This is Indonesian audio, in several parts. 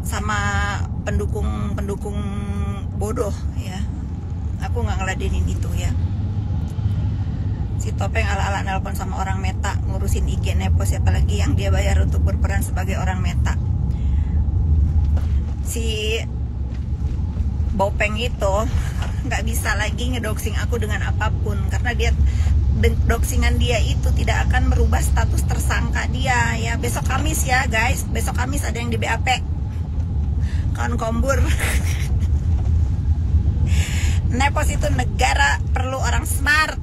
sama pendukung bodoh ya. Aku nggak ngeladenin itu ya. Si Topeng ala-ala nelpon sama orang Meta ngurusin IG Nepo, siapa lagi yang dia bayar untuk berperan sebagai orang Meta. Si Bopeng itu nggak bisa lagi ngedoxing aku dengan apapun, karena dia doxingan dia itu tidak akan merubah status tersangka dia ya. Besok Kamis ya guys, besok Kamis ada yang di BAP kawan kombur. Nepos itu negara perlu orang smart.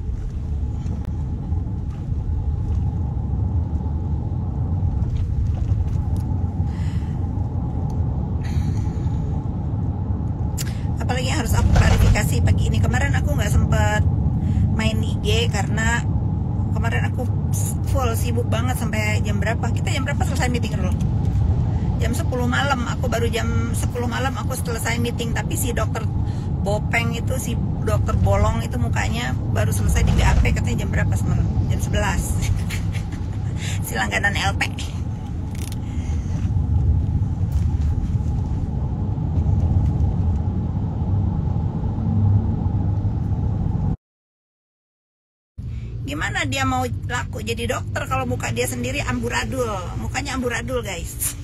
Apalagi yang harus aku klarifikasi pagi ini. Kemarin aku nggak sempet main IG karena kemarin aku full sibuk banget. Sampai jam berapa? Kita jam berapa selesai meeting dulu? Jam 10 malam. Aku baru jam 10 malam aku selesai meeting. Tapi si dokter Bopeng itu, si dokter Bolong itu mukanya baru selesai di BAP katanya jam berapa semalam? Jam 11. Si langganan LP. Gimana dia mau laku jadi dokter kalau muka dia sendiri amburadul? Mukanya amburadul guys.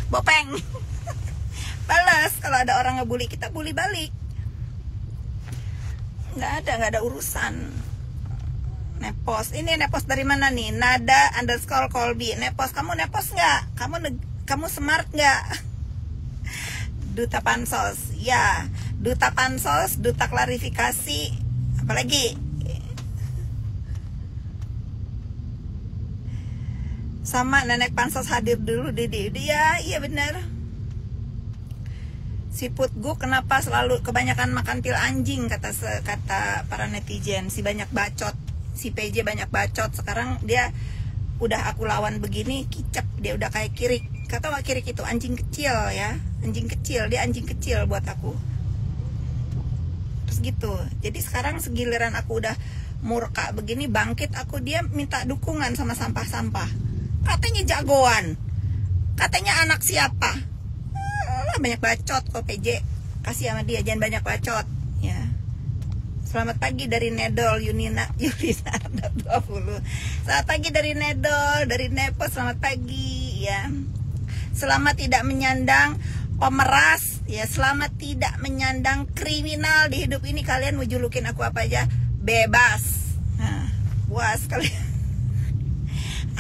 Bopeng. Balas kalau ada orang ngebully, kita bully balik. Nggak ada urusan. Nepos, ini Nepos dari mana nih? Nada _ Colby. Nepos, kamu Nepos nggak? Kamu smart nggak? Duta Pansos, ya. Duta Pansos, Duta Klarifikasi, apalagi? Sama Nenek Pansos hadir dulu dia, iya benar. Si Putgu kenapa selalu kebanyakan makan pil anjing, kata para netizen. Si banyak bacot, si PJ banyak bacot. Sekarang dia udah aku lawan begini kicep, dia udah kayak Kirik. Kata Wak Kirik itu anjing kecil ya, anjing kecil, dia anjing kecil buat aku. Terus gitu. Jadi sekarang segiliran aku udah murka begini, bangkit aku, dia minta dukungan sama sampah-sampah. Katanya jagoan, katanya anak siapa. Banyak bacot kok PJ, kasih sama dia, jangan banyak bacot ya. Selamat pagi dari Nedol Yulina 20. Selamat pagi dari Nedol, dari Nepos, selamat pagi ya. Selamat tidak menyandang pemeras ya, selamat tidak menyandang kriminal di hidup ini. Kalian mau julukin aku apa aja bebas. Nah, puas kalian.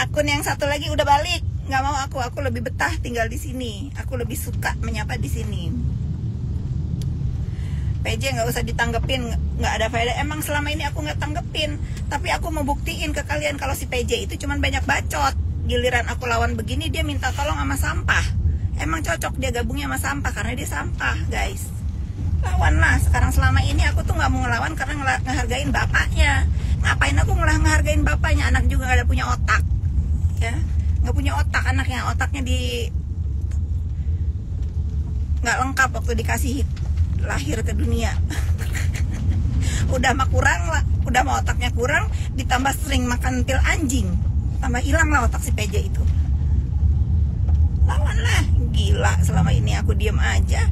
Akun yang satu lagi udah balik. Nggak mau aku lebih betah tinggal di sini. Aku lebih suka menyapa di sini. PJ nggak usah ditanggepin, nggak ada faedah. Emang selama ini aku nggak tanggepin, tapi aku mau buktiin ke kalian kalau si PJ itu cuman banyak bacot. Giliran aku lawan begini, dia minta tolong sama sampah. Emang cocok dia gabungnya sama sampah karena dia sampah, guys. Lawan lah. Sekarang selama ini aku tuh nggak mau ngelawan karena ngehargain bapaknya. Ngapain aku ngehargain bapaknya? Anak juga nggak ada punya otak, ya. Nggak punya otak anaknya, otaknya nggak lengkap waktu dikasih lahir ke dunia. Udah mah kurang lah, udah mah otaknya kurang, ditambah sering makan pil anjing, tambah hilang lah otak si PJ itu. Lawan lah, gila. Selama ini aku diem aja.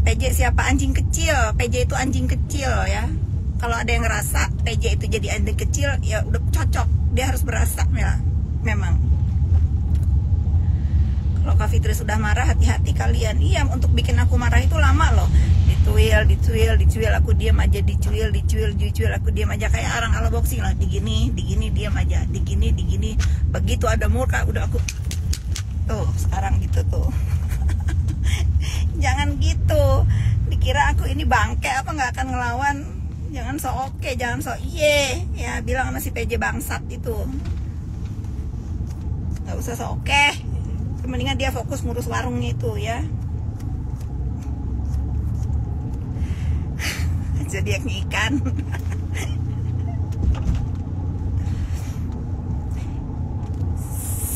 PJ siapa? Anjing kecil. PJ itu anjing kecil ya. Kalau ada yang ngerasa PJ itu jadi anjing kecil, ya udah cocok, dia harus berasa ya. Memang kalau Kak Fitri sudah marah, hati-hati kalian. Iya, untuk bikin aku marah itu lama loh. Dicuil, aku diam aja. Dicuil, aku diam aja. Kayak orang ala boxing lah, digini diam aja, digini. Begitu ada murka, udah aku tuh sekarang gitu tuh. Jangan gitu. Dikira aku ini bangke apa nggak akan ngelawan. Jangan so oke, jangan so iye ya. Bilang sama si PJ bangsat itu. Gak usah so oke. Mendingan dia fokus ngurus warungnya itu ya. Zodiaknya ikan.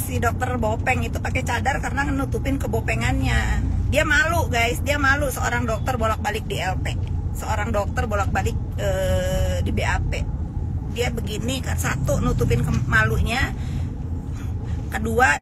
Si dokter Bopeng itu pakai cadar karena nutupin kebopengannya. Dia malu guys, dia malu seorang dokter bolak-balik di LP, seorang dokter bolak-balik di BAP. Dia begini kan, satu nutupin malunya, kedua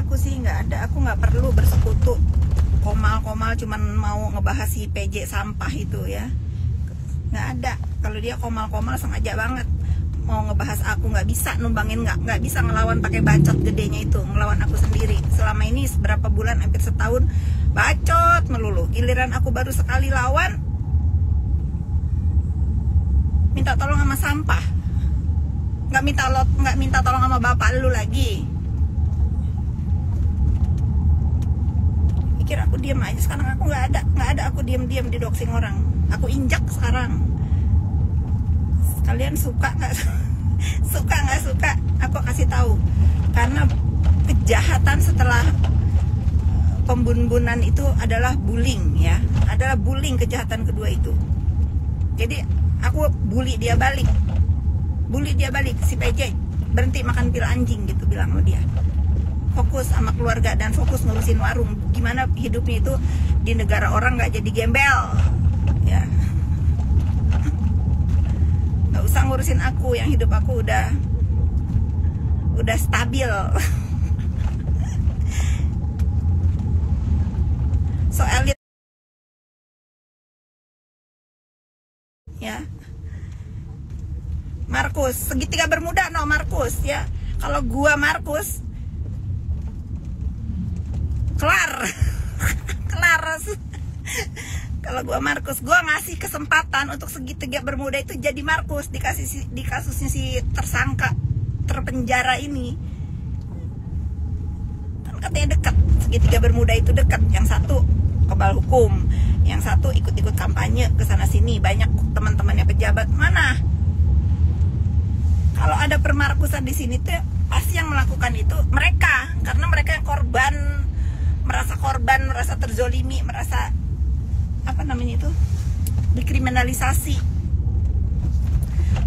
aku sih nggak ada, aku nggak perlu bersekutu. Komal cuman mau ngebahas si PJ sampah itu ya, nggak ada. Kalau dia komal sengaja banget mau ngebahas aku, nggak bisa numbangin, nggak bisa ngelawan pakai bacot gedenya itu, ngelawan aku sendiri. Selama ini berapa bulan, hampir setahun bacot melulu. Giliran aku baru sekali lawan, minta tolong sama sampah, nggak minta tolong sama bapak lu lagi. Pikir aku diam aja, sekarang aku nggak ada aku diam di doxing orang, aku injak sekarang. Kalian suka nggak suka aku kasih tahu, karena kejahatan setelah pembunbunan itu adalah bullying ya, adalah bullying, kejahatan kedua itu. Jadi aku bully dia balik, si PJ berhenti makan pil anjing gitu, bilang sama dia, fokus sama keluarga dan fokus ngurusin warung. Gimana hidupnya itu di negara orang, nggak jadi gembel ya, nggak usah ngurusin aku, yang hidup aku udah stabil. So elit ya, Markus segitiga bermuda no Markus ya. Kalau gua Markus kelar. Kalau gua Markus, gua ngasih kesempatan untuk segitiga bermuda itu jadi Markus di kasusnya si tersangka terpenjara ini. Kan katanya dekat, segitiga bermuda itu dekat. Yang satu kebal hukum, yang satu ikut-ikut kampanye ke sana sini, banyak teman-temannya pejabat. Mana? Kalau ada permarkusan di sini tuh pasti yang melakukan itu mereka, karena mereka yang korban, merasa terzolimi, merasa apa namanya itu, dikriminalisasi.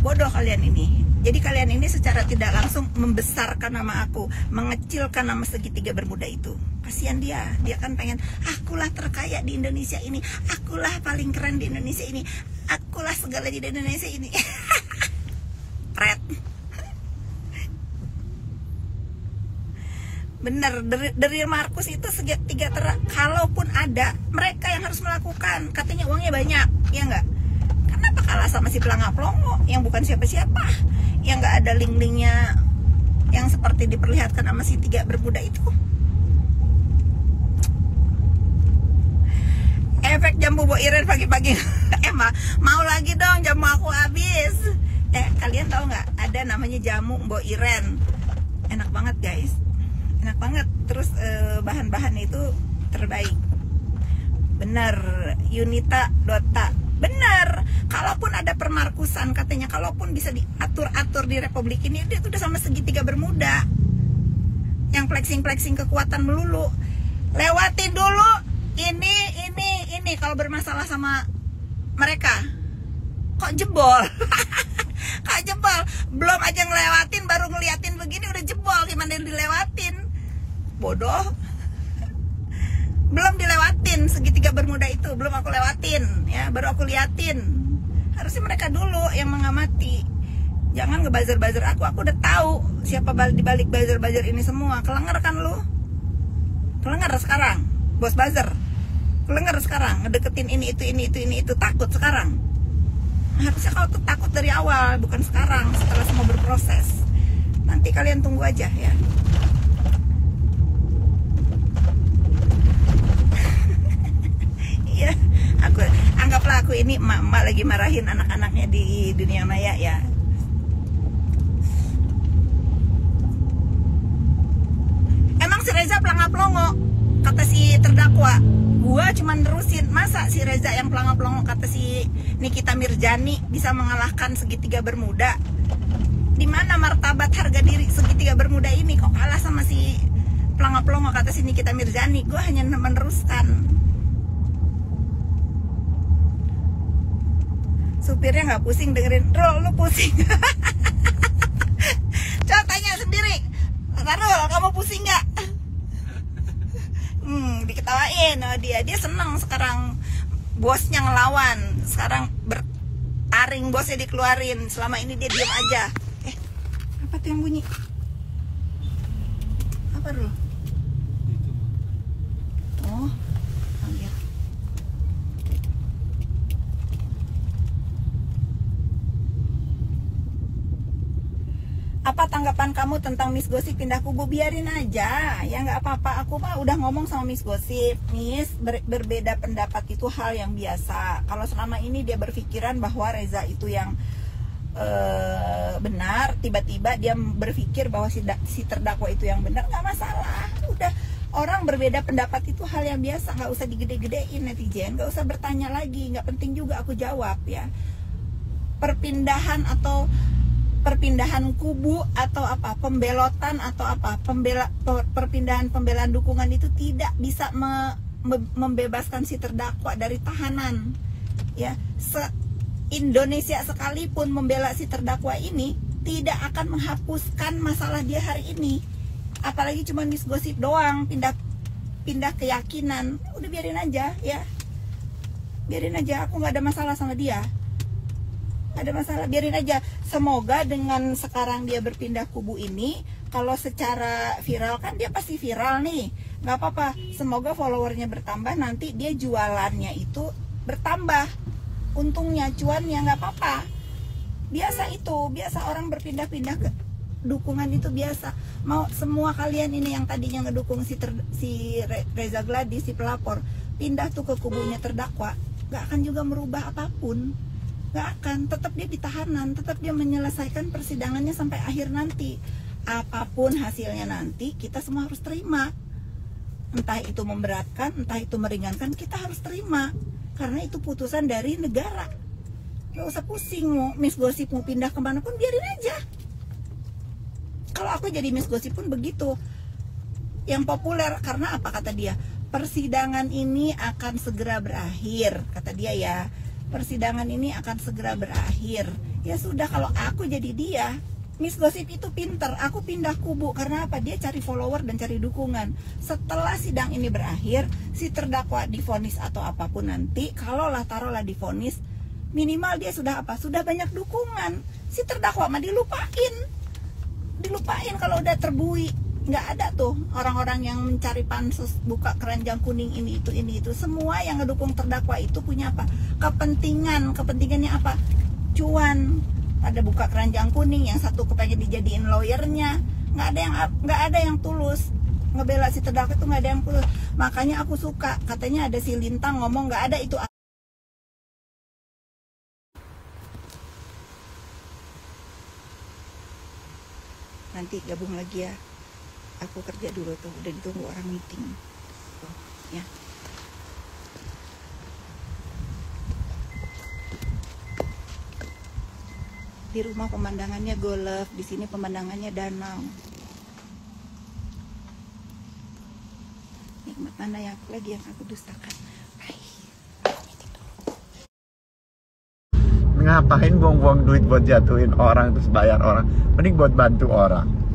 Bodoh kalian ini. Jadi kalian ini secara tidak langsung membesarkan nama aku, mengecilkan nama segitiga bermuda itu. Kasihan dia kan pengen, akulah terkaya di Indonesia ini, akulah paling keren di Indonesia ini, akulah segala di Indonesia ini. Pret. Bener, dari Markus itu segitiga kalaupun ada, mereka yang harus melakukan. Katanya uangnya banyak, ya nggak? Kenapa kalah sama si Pelanga Plongo yang bukan siapa-siapa, yang nggak ada link-linknya, yang seperti diperlihatkan sama si tiga bermuda itu? Efek jamu Bo Iren pagi-pagi. Mau lagi dong, jamu aku habis. Kalian tahu nggak? Ada namanya jamu Bo Iren. Enak banget guys, enak banget. Terus bahan-bahannya itu terbaik. Bener, Yunita Dota. Bener. Kalaupun ada permarkusan, katanya kalaupun bisa diatur-atur di Republik ini, dia tuh udah sama segitiga bermuda yang flexing kekuatan melulu. Lewatin dulu ini kalau bermasalah sama mereka. Kok jebol? Kok jebol? Belum aja ngelewatin, baru ngeliatin begini udah jebol. Gimana yang dilewatin? Bodoh. Belum dilewatin segitiga bermuda itu, belum aku lewatin ya, baru aku liatin. Harusnya mereka dulu yang mengamati. Jangan ngebazar-bazar aku udah tahu siapa di balik bazar-bazar ini semua. Kelengar kan lu? Kelengar sekarang, bos bazar. Kelengar sekarang, ngedeketin ini itu, takut sekarang. Harusnya kau tuh takut dari awal, bukan sekarang setelah semua berproses. Nanti kalian tunggu aja ya. Iya, anggaplah aku ini emak lagi marahin anak-anaknya di dunia maya ya. Emang si Reza pelanga-pelongo, kata si terdakwa. Gua cuma nerusin, masa si Reza yang pelanga-pelongo, kata si Nikita Mirjani, bisa mengalahkan segitiga bermuda? Di mana martabat harga diri segitiga bermuda ini? Kok kalah sama si pelanga-pelongo, kata si Nikita Mirjani? Gua hanya meneruskan. Supirnya nggak pusing dengerin. Rul, lu pusing? Coba tanya sendiri. Rul, kamu pusing nggak? Diketawain oh, dia seneng sekarang bosnya ngelawan. Sekarang bertaring, bosnya dikeluarin. Selama ini dia diam aja. Apa tuh yang bunyi? Apa Rul? Oh, ambil. Apa tanggapan kamu tentang Miss Gosip pindah kubu? Biarin aja, ya nggak apa-apa. Aku mah udah ngomong sama Miss Gosip, Miss, berbeda pendapat itu hal yang biasa. Kalau selama ini dia berpikiran bahwa Reza itu yang benar, tiba-tiba dia berpikir bahwa si terdakwa itu yang benar, nggak masalah. Udah, orang berbeda pendapat itu hal yang biasa, nggak usah digede-gedein netizen, nggak usah bertanya lagi, nggak penting juga aku jawab ya. Perpindahan kubu atau apa, pembelotan atau apa, perpindahan pembelaan dukungan itu tidak bisa membebaskan si terdakwa dari tahanan ya. Indonesia sekalipun membela si terdakwa ini tidak akan menghapuskan masalah dia hari ini, apalagi cuma Miss Gosip doang pindah keyakinan. Udah biarin aja ya, biarin aja, aku nggak ada masalah sama dia, ada masalah, biarin aja. Semoga dengan sekarang dia berpindah kubu ini, kalau secara viral kan dia pasti viral nih, nggak apa-apa. Semoga followernya bertambah, nanti dia jualannya itu bertambah, untungnya, cuannya, nggak apa-apa. Biasa itu, biasa orang berpindah-pindah ke dukungan itu biasa. Mau semua kalian ini yang tadinya ngedukung si Reza Gladys, si pelapor, pindah tuh ke kubunya terdakwa, nggak akan juga merubah apapun. Nggak akan, tetap dia di tahanan, tetap dia menyelesaikan persidangannya sampai akhir nanti. Apapun hasilnya nanti, kita semua harus terima. Entah itu memberatkan, entah itu meringankan, kita harus terima. Karena itu putusan dari negara. Gak usah pusing, mau Miss Gosip mau pindah kemana pun biarin aja. Kalau aku jadi Miss Gosip pun begitu. Yang populer, karena apa kata dia? Persidangan ini akan segera berakhir, kata dia ya. Persidangan ini akan segera berakhir. Ya sudah, kalau aku jadi dia, Miss Gosip itu pinter. Aku pindah kubu karena apa? Dia cari follower dan cari dukungan. Setelah sidang ini berakhir, si terdakwa divonis atau apapun nanti, kalaulah taruhlah divonis, minimal dia sudah apa? Sudah banyak dukungan. Si terdakwa mah dilupain kalau udah terbui. Nggak ada tuh orang-orang yang mencari pansus, buka keranjang kuning ini itu. Semua yang ngedukung terdakwa itu punya apa? Kepentingannya apa? Cuan. Ada buka keranjang kuning, yang satu kepengen dijadiin lawyernya. Nggak ada yang tulus ngebela si terdakwa itu, nggak ada yang tulus. Makanya aku suka, katanya ada si Lintang ngomong nggak ada itu. Nanti gabung lagi ya. Aku kerja dulu tuh, udah ditunggu orang meeting tuh, ya. Di rumah pemandangannya golf, di sini pemandangannya danau. Nikmat mana yang lagi yang aku dustakan? Ngapain buang-buang duit buat jatuhin orang terus bayar orang? Mending buat bantu orang.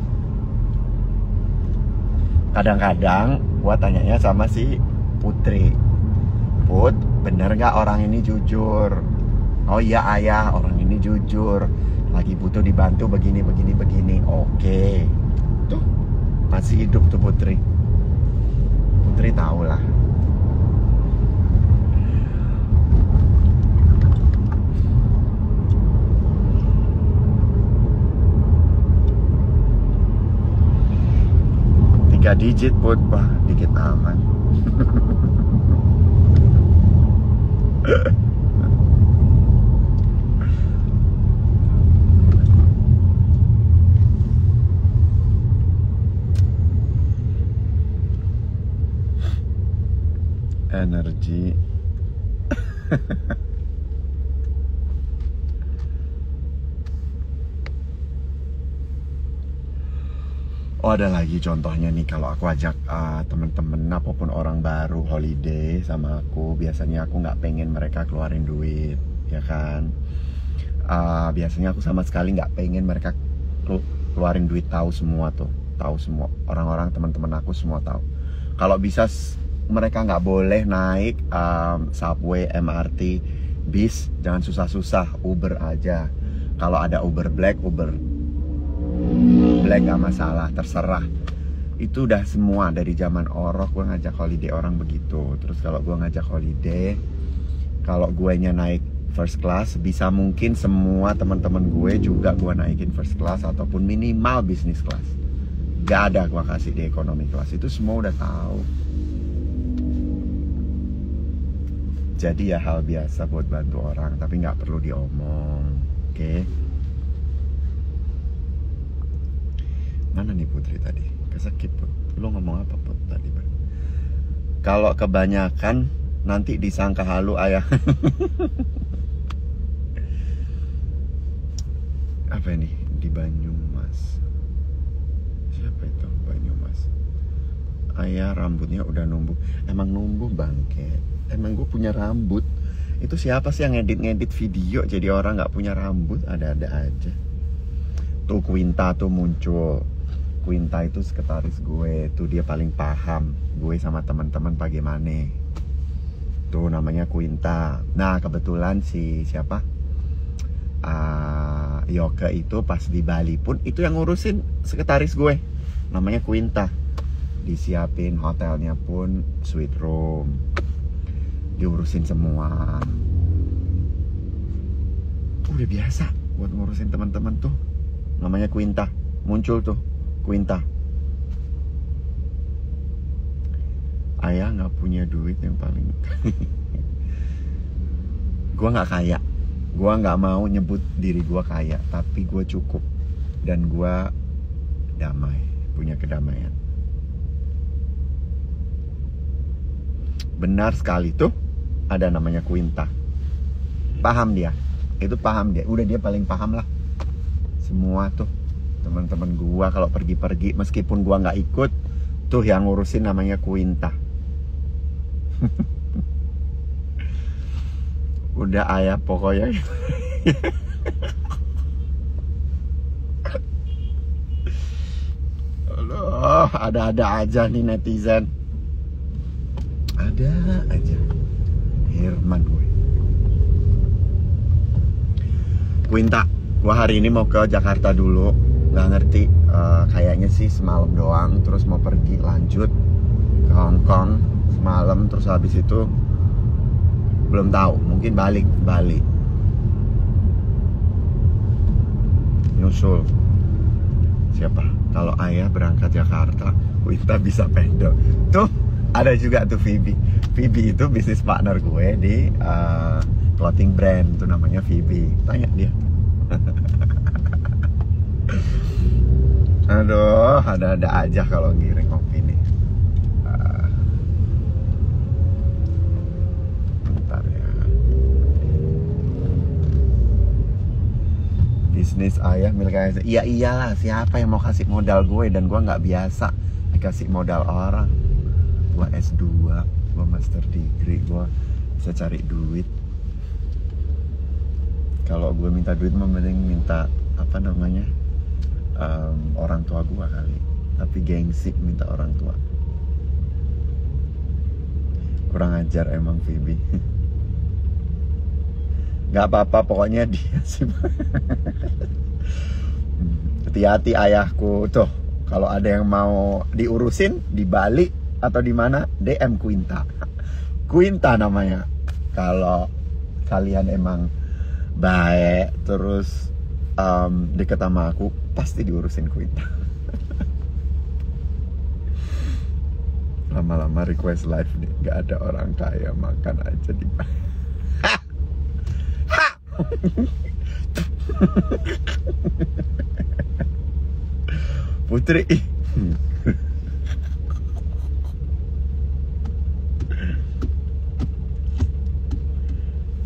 Kadang-kadang gua tanyanya sama si Putri, Put, bener gak orang ini jujur? Oh iya ayah, orang ini jujur, lagi butuh dibantu begini. Oke, tuh masih hidup tuh Putri. Putri tahu lah. Tiga digit Put, wah dikit aman. Energi. Oh ada lagi contohnya nih, kalau aku ajak temen-temen apapun orang baru holiday sama aku, biasanya aku nggak pengen mereka keluarin duit, ya kan? Biasanya aku sama sekali nggak pengen mereka keluarin duit, tahu semua orang-orang teman-teman aku semua tahu. Kalau bisa mereka nggak boleh naik subway, MRT, bis, jangan susah-susah, Uber aja. Kalau ada Uber Black nggak masalah, terserah. Itu udah semua dari zaman orok gue ngajak holiday orang begitu. Terus kalau gue ngajak holiday, kalau gue nya naik first class, bisa mungkin semua teman-teman gue juga gue naikin first class ataupun minimal business class. Gak ada gue kasih di economy class, itu semua udah tahu. Jadi ya hal biasa buat bantu orang, tapi nggak perlu diomong, oke? Mana nih Putri tadi? Kesekip Put. Lu ngomong apa Put tadi Bang? Kalau kebanyakan nanti disangka halu ayah. Apa ini? Di Banyumas. Siapa itu Banyumas? Ayah rambutnya udah numbuh. Emang numbuh bangke? Emang gue punya rambut? Itu siapa sih yang ngedit-ngedit video jadi orang nggak punya rambut? Ada-ada aja. Tuh Quinta tuh muncul. Quinta itu sekretaris gue, tuh dia paling paham gue sama teman-teman bagaimana. Tuh namanya Quinta. Nah kebetulan si siapa? Yoke itu pas di Bali pun itu yang ngurusin sekretaris gue. Namanya Quinta. Disiapin hotelnya pun suite room. Diurusin semua. Udah biasa buat ngurusin teman-teman tuh. Namanya Quinta. Muncul tuh Quinta. Ayah nggak punya duit yang paling. Gue nggak kaya. Gue nggak mau nyebut diri gue kaya, tapi gue cukup dan gue damai, punya kedamaian. Benar sekali tuh, ada namanya Quinta. Paham dia, itu paham dia. Udah dia paling paham lah. Semua tuh teman-teman gua kalau pergi-pergi meskipun gua nggak ikut tuh yang ngurusin namanya Quinta. Udah ayah pokoknya. Aduh, ada-ada aja nih netizen. Ada aja. Herman gue. Quinta, gua hari ini mau ke Jakarta dulu. Nggak ngerti, kayaknya sih semalam doang. Terus mau pergi lanjut ke Hong Kong semalam. Terus habis itu belum tahu, mungkin balik Bali. Nyusul siapa? Kalau ayah berangkat Jakarta, Quinta bisa pendek. Tuh ada juga tuh Phoebe. Phoebe itu bisnis partner gue di clothing brand, tuh namanya Phoebe. Tanya dia. Aduh, ada-ada aja kalau ngiring kopi nih. Bentar ya. Bisnis ayah milik ayah. Iya iyalah, siapa yang mau kasih modal gue, dan gue nggak biasa dikasih modal orang. Gue S2, gue master degree, gue bisa cari duit. Kalau gue minta duit mah mending minta apa namanya? Orang tua gua kali, tapi gengsi minta orang tua. Kurang ajar emang Phoebe. Gak apa-apa, pokoknya dia sih. Hati-hati ayahku tuh. Kalau ada yang mau diurusin di Bali atau di mana, DM Quinta. Quinta namanya. Kalau kalian emang baik terus deket sama aku, pasti diurusin Quinta. Lama-lama request live nih, gak ada orang kaya makan aja di Putri.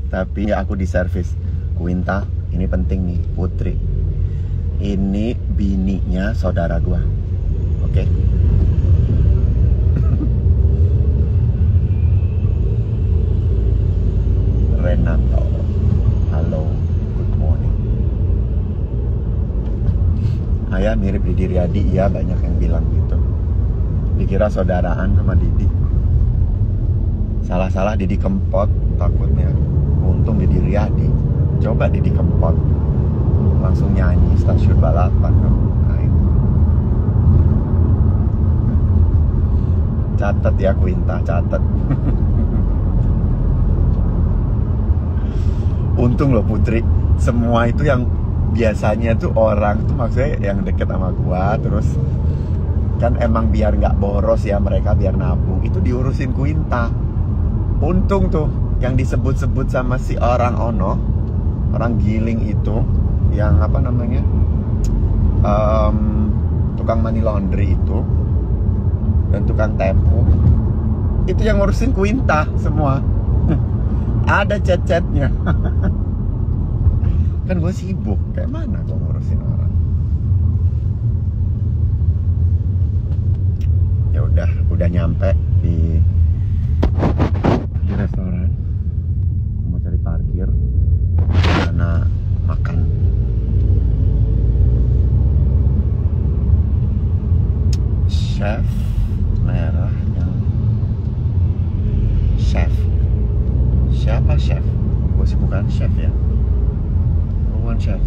Tapi aku di servis. Quinta, ini penting nih Putri. Ini bininya saudara gua. Oke? Renato. Halo, good morning. Ayah mirip Didi Riyadi, iya banyak yang bilang gitu. Dikira saudaraan sama Didi. Salah-salah Didi Kempot takutnya. Untung Didi Riyadi. Coba Didi Kempot langsung nyanyi stasiun balapan. Nah, itu. Catat ya Quinta, catat. Untung loh Putri, semua itu yang biasanya tuh orang tuh maksudnya yang deket sama gua, terus kan emang biar nggak boros ya mereka, biar nabung, itu diurusin Quinta. Untung tuh yang disebut-sebut sama si orang ono, orang Giling itu, yang apa namanya, tukang money laundry itu dan tukang tempo, itu yang ngurusin Quinta semua. Ada chat-chatnya. Kan gue sibuk, kayak mana gue ngurusin orang. Ya udah nyampe di restoran. Mau cari parkir karena makan. Chef merah yang chef. Siapa chef? Gue sih bukan chef ya. Bukan chef.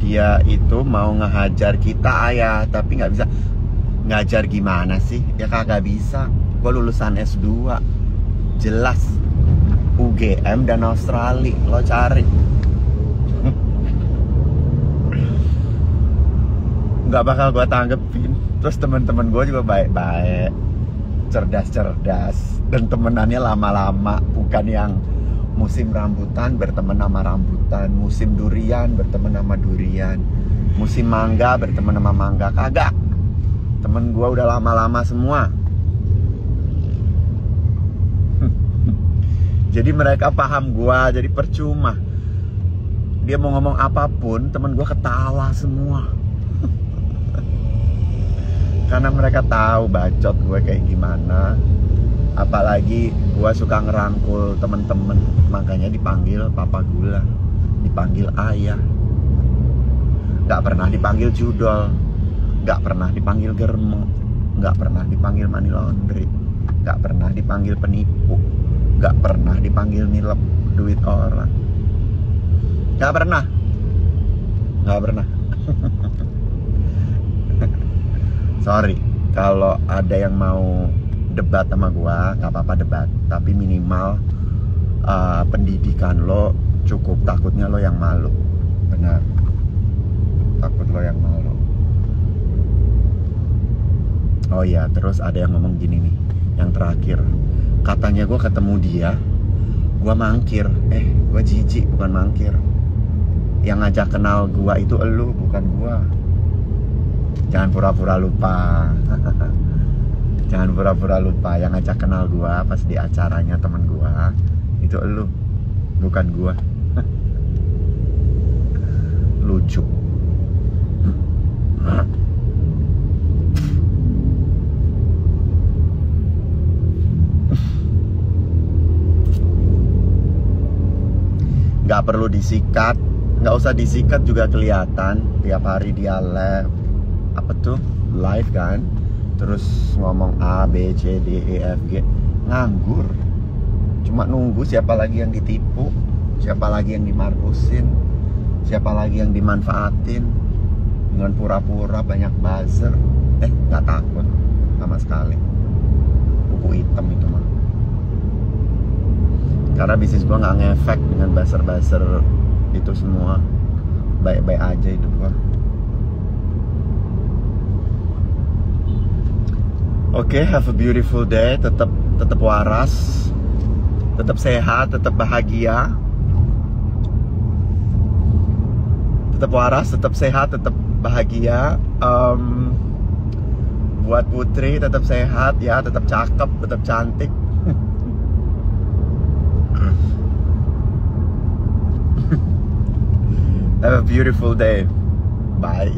Dia itu mau ngehajar kita ayah, tapi nggak bisa. Ngajar gimana sih? Ya kagak bisa. Gue lulusan S2. Jelas UGM dan Australia. Lo cari. Nggak bakal gue tanggepin. Terus teman-teman gue juga baik-baik, cerdas-cerdas, dan temenannya lama-lama. Bukan yang musim rambutan berteman sama rambutan, musim durian berteman sama durian, musim mangga berteman sama mangga. Kagak. Temen gue udah lama-lama semua. Jadi mereka paham gue, jadi percuma. Dia mau ngomong apapun, temen gue ketawa semua. Karena mereka tahu bacot gue kayak gimana. Apalagi gue suka ngerangkul temen-temen, makanya dipanggil Papa Gula, dipanggil Ayah. Gak pernah dipanggil Judol, gak pernah dipanggil Germo, gak pernah dipanggil money laundry, gak pernah dipanggil penipu, gak pernah dipanggil nilep duit orang. Gak pernah. Gak pernah. Sorry, kalau ada yang mau debat sama gua, nggak apa-apa debat. Tapi minimal pendidikan lo cukup. Takutnya lo yang malu. Benar. Takut lo yang malu. Oh iya, terus ada yang ngomong gini nih, yang terakhir. Katanya gua ketemu dia, gua mangkir. Gua jijik, bukan mangkir. Yang ngajak kenal gua itu elu, bukan gua. Jangan pura-pura lupa. Jangan pura-pura lupa. Yang ngajak kenal gua pas di acaranya temen gua itu elu, bukan gua. Lucu. Gak perlu disikat. Gak usah disikat juga kelihatan. Tiap hari dia live kan, terus ngomong A, B, C, D, E, F, G. Nganggur. Cuma nunggu siapa lagi yang ditipu, siapa lagi yang dimarkusin, siapa lagi yang dimanfaatin dengan pura-pura banyak buzzer. Gak takut sama sekali. Buku hitam itu mah. Karena bisnis gua gak ngefek dengan buzzer-buzzer itu semua. Baik-baik aja hidup gua. Oke, have a beautiful day. Tetap waras, tetap sehat, tetap bahagia. Tetap waras, tetap sehat, tetap bahagia. Buat Putri tetap sehat ya, tetap cakep, tetap cantik. Have a beautiful day. Bye.